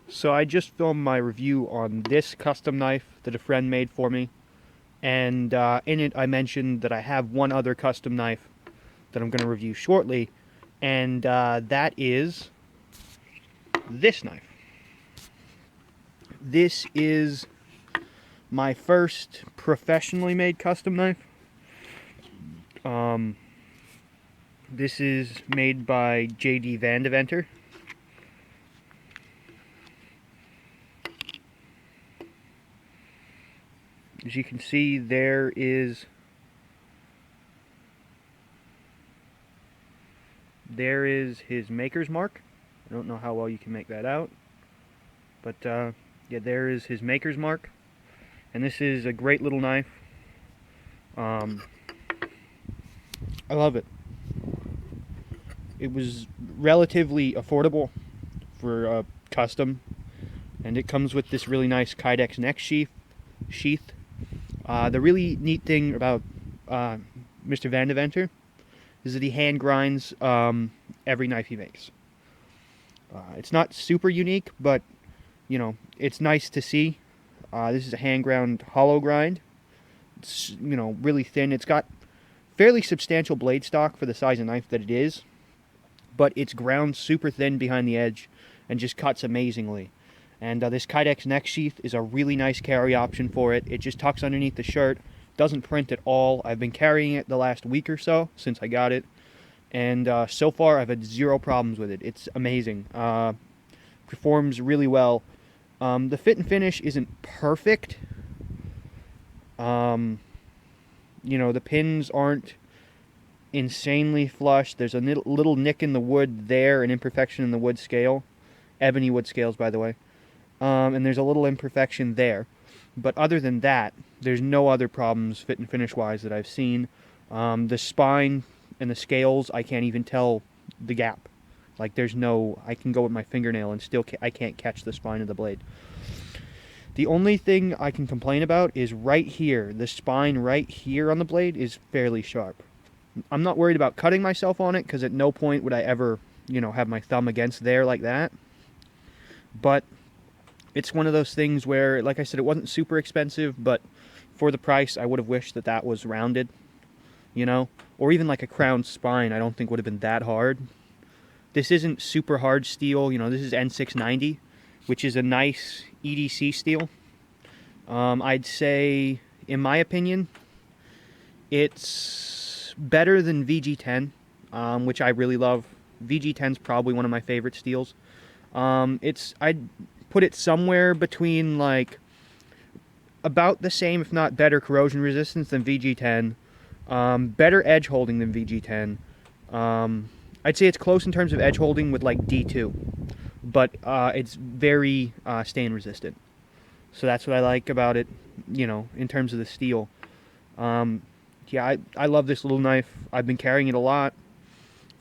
So I just filmed my review on this custom knife that a friend made for me, and in it I mentioned that I have one other custom knife that I'm going to review shortly, and that is this knife. This is my first professionally made custom knife. Um, this is made by Vandeventer. As you can see, there is his maker's mark. I don't know how well you can make that out, but yeah, there is his maker's mark. And this is a great little knife. I love it. It was relatively affordable for custom, and it comes with this really nice Kydex neck sheath. The really neat thing about Mr. Vandeventer is that he hand grinds every knife he makes. It's not super unique, but you know, it's nice to see. This is a hand ground hollow grind. It's, you know, really thin. It's got fairly substantial blade stock for the size of knife that it is, but it's ground super thin behind the edge and just cuts amazingly. And this Kydex neck sheath is a really nice carry option for it. It just tucks underneath the shirt, doesn't print at all. I've been carrying it the last week or so since I got it, and so far I've had zero problems with it. It's amazing. Performs really well. The fit and finish isn't perfect. You know, the pins aren't insanely flush. There's a little nick in the wood there, an imperfection in the wood scale. Ebony wood scales, by the way. And there's a little imperfection there. But other than that, there's no other problems fit and finish-wise that I've seen. The spine and the scales, I can't even tell the gap. Like, there's no... I can go with my fingernail and still I can't catch the spine of the blade. The only thing I can complain about is right here. The spine right here on the blade is fairly sharp. I'm not worried about cutting myself on it, because at no point would I ever, you know, have my thumb against there like that. But it's one of those things where, like I said, it wasn't super expensive, but for the price, I would have wished that that was rounded, you know? Or even like a crowned spine, I don't think would have been that hard. This isn't super hard steel, you know, this is N690, which is a nice EDC steel. I'd say, in my opinion, it's better than VG10, which I really love. VG10's probably one of my favorite steels. I'd put it somewhere between, like, about the same, if not better, corrosion resistance than VG10. Better edge holding than VG10. I'd say it's close in terms of edge holding with, like, D2. But it's very stain resistant. So that's what I like about it, you know, in terms of the steel. Yeah, I love this little knife. I've been carrying it a lot.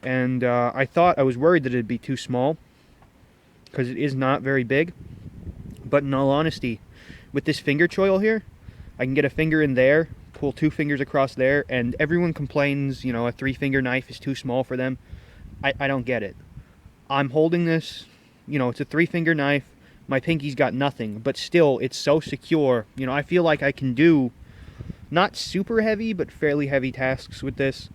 And I was worried that it'd be too small, because it is not very big. But in all honesty, with this finger choil here, I can get a finger in there, pull two fingers across there, and everyone complains, you know, a 3-finger knife is too small for them. I don't get it. I'm holding this, you know, it's a 3-finger knife. My pinky's got nothing, but still, it's so secure. You know, I feel like I can do not super heavy, but fairly heavy tasks with this,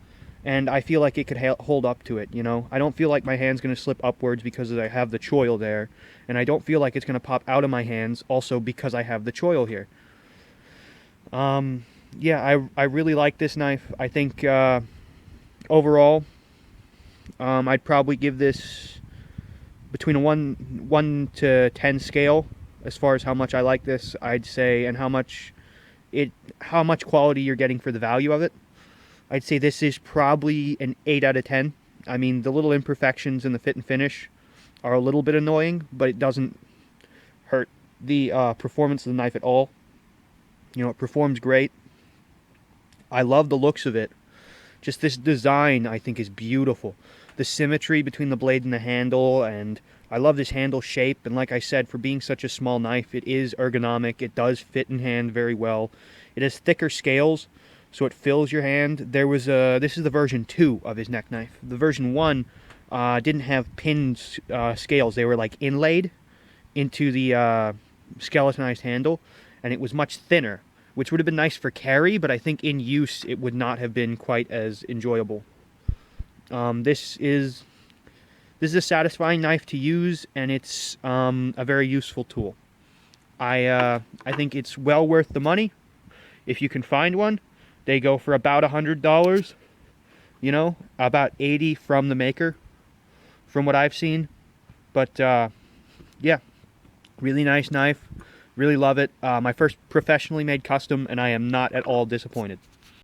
and I feel like it could hold up to it, you know? I don't feel like my hand's going to slip upwards because I have the choil there, and I don't feel like it's going to pop out of my hands also because I have the choil here. Yeah, I really like this knife. I think, overall, I'd probably give this between a 1 to 10 scale as far as how much I like this, I'd say, and how much quality you're getting for the value of it. I'd say this is probably an 8 out of 10. I mean, the little imperfections in the fit and finish are a little bit annoying, but it doesn't hurt the performance of the knife at all. You know, it performs great. I love the looks of it. Just this design, I think, is beautiful. The symmetry between the blade and the handle, and I love this handle shape. And like I said, for being such a small knife, it is ergonomic. It does fit in hand very well. It has thicker scales, so it fills your hand. This is the version 2 of his neck knife. The version 1 didn't have pinned scales. They were like inlaid, into the skeletonized handle, and it was much thinner, which would have been nice for carry, but I think in use it would not have been quite as enjoyable. This is a satisfying knife to use, and it's a very useful tool. I think it's well worth the money if you can find one. They go for about $100, you know, about $80 from the maker, from what I've seen. But yeah, really nice knife. Really love it. My first professionally made custom, and I am not at all disappointed.